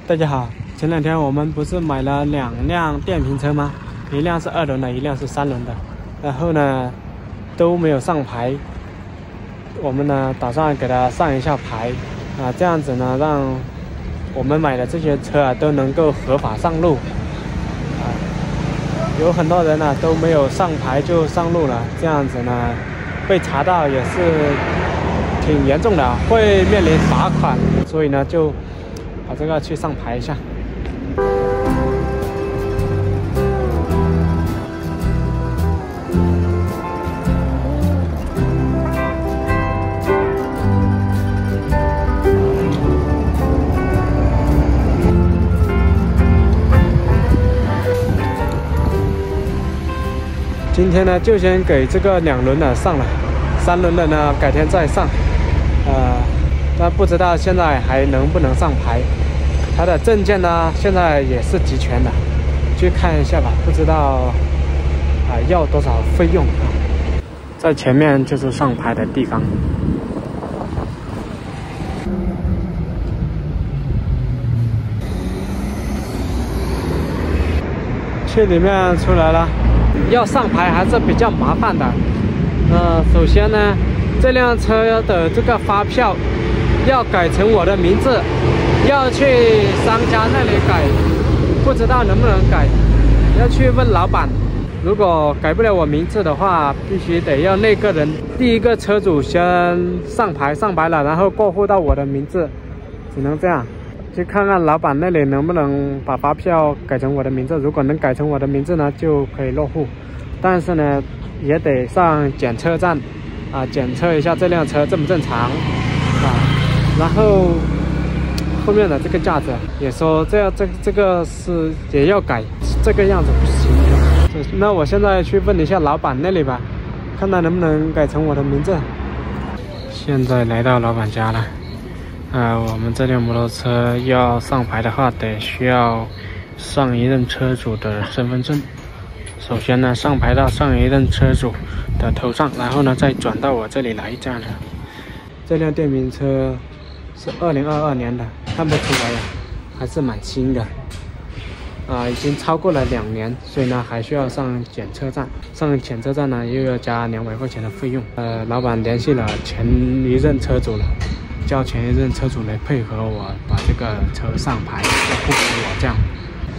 大家好，前两天我们不是买了2辆电瓶车吗？一辆是2轮的，一辆是3轮的。然后呢，都没有上牌。我们呢打算给它上一下牌啊，这样子呢，让我们买的这些车啊都能够合法上路啊。有很多人呢都没有上牌就上路了，这样子呢被查到也是挺严重的，会面临罚款。所以呢就把这个去上牌一下。今天呢就先给这个2轮的上了，3轮的呢改天再上。但不知道现在还能不能上牌。它的证件呢现在也是齐全的，去看一下吧，不知道要多少费用啊。在前面就是上牌的地方。去里面出来了。要上牌还是比较麻烦的。首先呢，这辆车的这个发票要改成我的名字，要去商家那里改，不知道能不能改，要去问老板。如果改不了我名字的话，必须得要那个人第一个车主先上牌了，然后过户到我的名字，只能这样。去看看老板那里能不能把发票改成我的名字，如果能改成我的名字呢，就可以落户。但是呢，也得上检测站检测一下这辆车正不正常然后后面的这个架子也说这个是也要改，这个样子不行。那我现在去问一下老板那里吧，看他能不能改成我的名字。现在来到老板家了。我们这辆摩托车要上牌的话，得需要上一任车主的身份证。首先呢，上牌到上一任车主的头上，然后呢再转到我这里来，这样的。这辆电瓶车是2022年的，看不出来呀，还是蛮新的。已经超过了2年，所以呢还需要上检测站。上检测站呢又要加200块钱的费用。老板联系了前一任车主了。叫前一任车主来配合我把这个车上牌，不给我这样。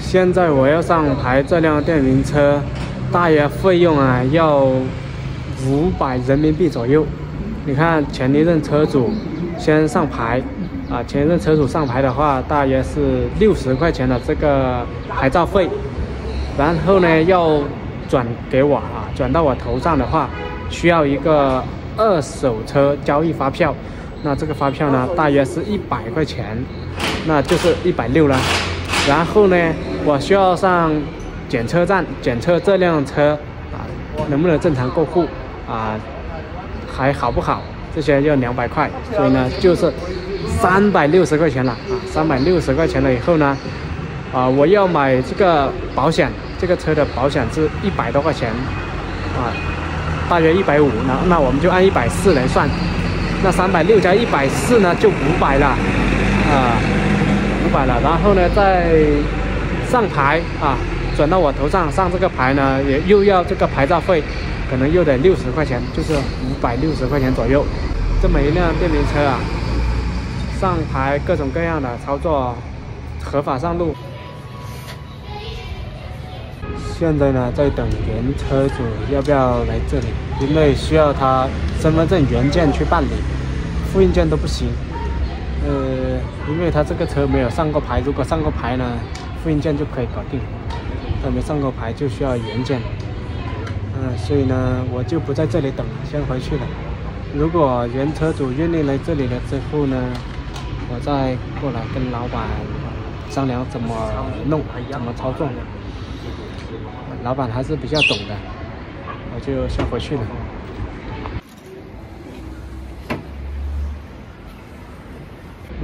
现在我要上牌这辆电瓶车，大约费用要500人民币左右。你看前一任车主先上牌前一任车主上牌的话，大约是60块钱的这个牌照费，然后呢要转给我转到我头上的话，需要一个2手车交易发票。那这个发票呢，大约是100块钱，那就是160了。然后呢，我需要上检测站检测这辆车能不能正常过户还好不好，这些要200块，所以呢就是360块钱了360块钱了以后呢，我要买这个保险，这个车的保险是100多块钱大约150，那我们就按140来算。那360加140呢，就500了500了。然后呢，再上牌转到我头上上这个牌呢，也又要这个牌照费，可能又得60块钱，就是560块钱左右。这么一辆电瓶车上牌各种各样的操作，合法上路。现在呢，在等原车主要不要来这里，因为需要他身份证原件去办理，复印件都不行。因为他这个车没有上过牌，如果上过牌呢，复印件就可以搞定。但没上过牌就需要原件。所以呢，我就不在这里等了，先回去了。如果原车主愿意来这里了之后呢，我再过来跟老板商量怎么弄，怎么操作。老板还是比较懂的，我就先回去了。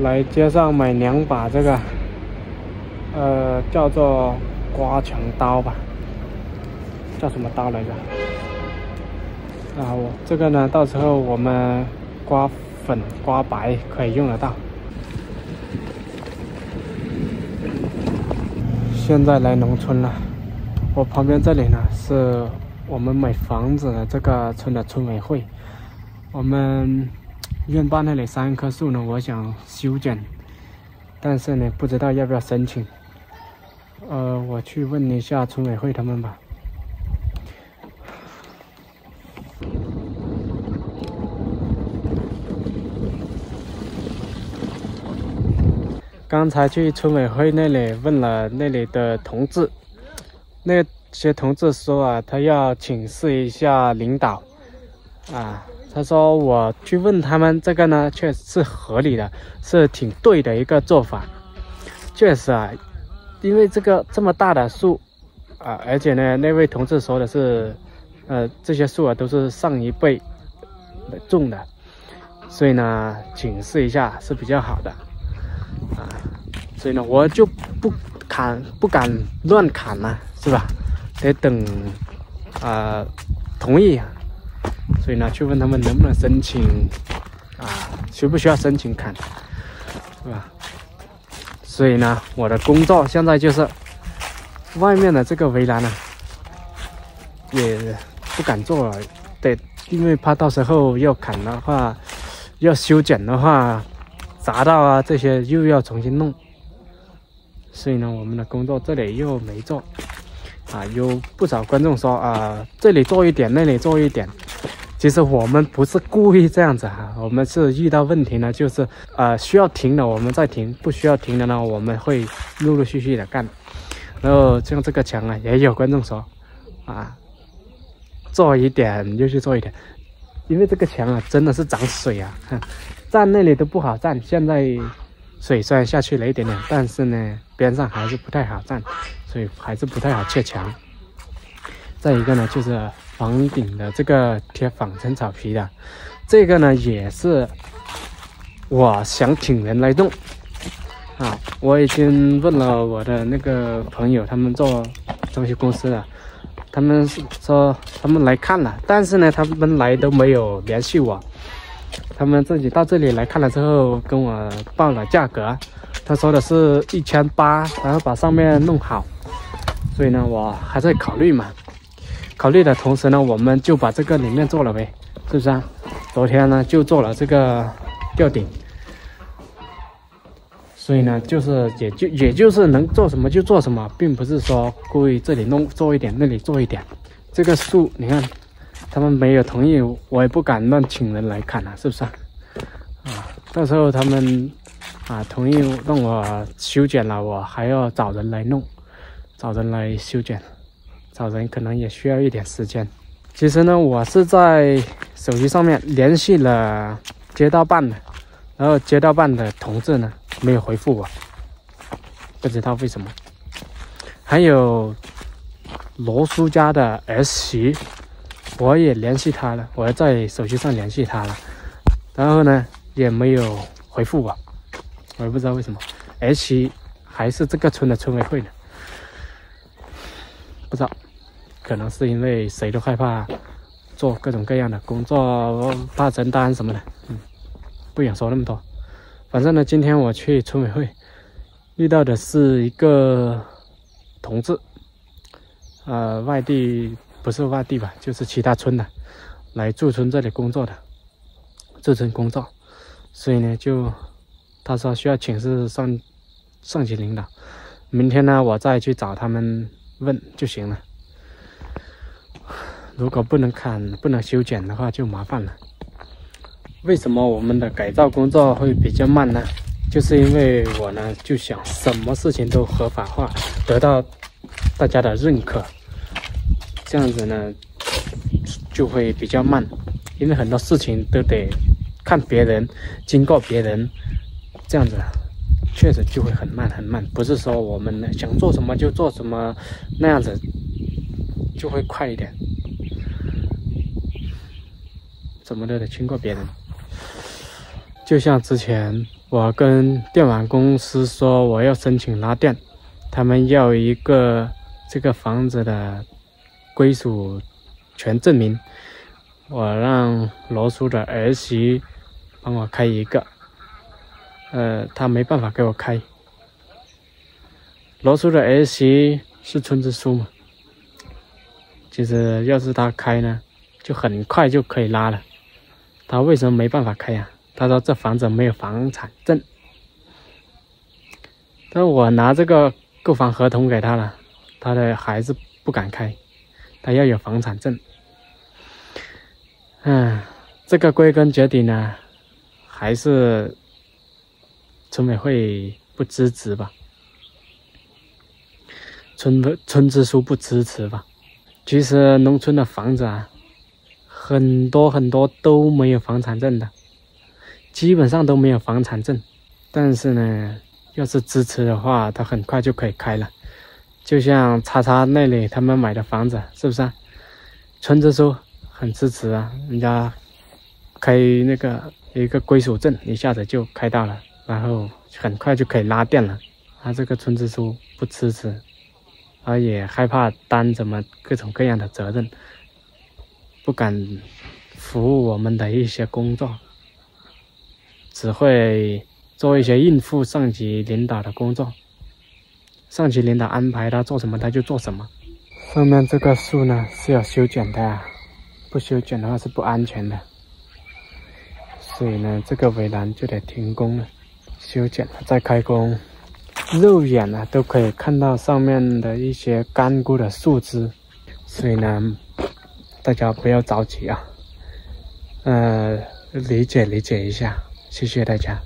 来街上买2把这个，叫做刮墙刀吧，叫什么刀来着？这个呢，到时候我们刮粉、刮白可以用得到。现在来农村了，我旁边这里呢是我们买房子的这个村的村委会。我们院坝那里3棵树呢，我想修剪，但是呢不知道要不要申请。我去问一下村委会他们吧。刚才去村委会那里问了那里的同志，那些同志说啊，他要请示一下领导啊。他说我去问他们这个呢，确实是合理的，是挺对的一个做法。确实啊，因为这么大的树啊，而且呢，那位同志说的是，这些树啊都是上一辈种的，所以呢，请示一下是比较好的。所以呢，我就不敢乱砍了，是吧？得等同意。所以呢，去问他们能不能申请需不需要申请砍，是吧？所以呢，我的工作现在就是外面的这个围栏呢，也不敢做了，对，因为怕到时候要砍的话，要修剪的话，砸到啊这些又要重新弄。所以呢，我们的工作这里又没做有不少观众说这里做一点，那里做一点。其实我们不是故意这样子我们是遇到问题呢，就是需要停的我们再停，不需要停的呢，我们会陆陆续续的干。然后像这个墙也有观众说做一点就去做一点，因为这个墙真的是涨水站那里都不好站。现在水虽然下去了一点点，但是呢边上还是不太好站，所以还是不太好砌墙。再一个呢，就是房顶的这个贴仿生草皮的，这个呢也是我想请人来弄我已经问了我的那个朋友，他们做装修公司的，他们说他们来看了，但是呢他们来都没有联系我，他们自己到这里来看了之后跟我报了价格，他说的是1800，然后把上面弄好。所以呢我还在考虑嘛，考虑的同时呢，我们就把这个里面做了呗，是不是昨天呢就做了这个吊顶，所以呢就是也就是能做什么就做什么，并不是说故意这里做一点，那里做一点。这个树你看他们没有同意，我也不敢乱请人来砍是不是到时候他们同意让我修剪了，我还要找人来弄，找人来修剪，找人可能也需要一点时间。其实呢，我是在手机上面联系了街道办的，然后街道办的同志呢没有回复我，不知道为什么。还有罗叔家的儿媳，我也联系他了，我在手机上联系他了，然后呢也没有回复我，我也不知道为什么。儿媳还是这个村的村委会的，不知道，可能是因为谁都害怕做各种各样的工作，怕承担什么的，不想说那么多。反正呢，今天我去村委会遇到的是一个同志，外地不是外地吧，就是其他村的，来驻村这里工作的，驻村工作，所以呢，他说需要请示上级领导，明天呢，我再去找他们问就行了。如果不能砍、不能修剪的话，就麻烦了。为什么我们的改造工作会比较慢呢？就是因为我呢就想什么事情都合法化，得到大家的认可，这样子呢就会比较慢，因为很多事情都得看别人，经过别人，这样子确实就会很慢很慢，不是说我们想做什么就做什么，那样子就会快一点，怎么都得经过别人。就像之前我跟电网公司说我要申请拉电，他们要一个这个房子的归属权证明，我让罗叔的儿媳帮我开一个，他没办法给我开，罗叔的儿媳是村支书嘛，其实要是他开呢，就很快就可以拉了。他为什么没办法开啊？他说这房子没有房产证。但我拿这个购房合同给他了，他的还是不敢开，他要有房产证。这个归根结底呢，还是村委会不支持吧，村支书不支持吧。其实农村的房子啊，很多都没有房产证的，基本上都没有房产证。但是呢，要是支持的话，他很快就可以开了。就像叉叉那里他们买的房子，是不是啊？村支书很支持啊，人家开那个一个归属证，一下子就开到了，然后很快就可以拉电了。他这个村支书不支持，他也害怕担什么各种各样的责任，不敢服务我们的一些工作，只会做一些应付上级领导的工作。上级领导安排他做什么他就做什么。上面这个树呢是要修剪的啊，不修剪的话是不安全的，所以呢这个围栏就得停工了，修剪了再开工。肉眼呢都可以看到上面的一些干枯的树枝，所以呢大家不要着急啊，理解一下，谢谢大家。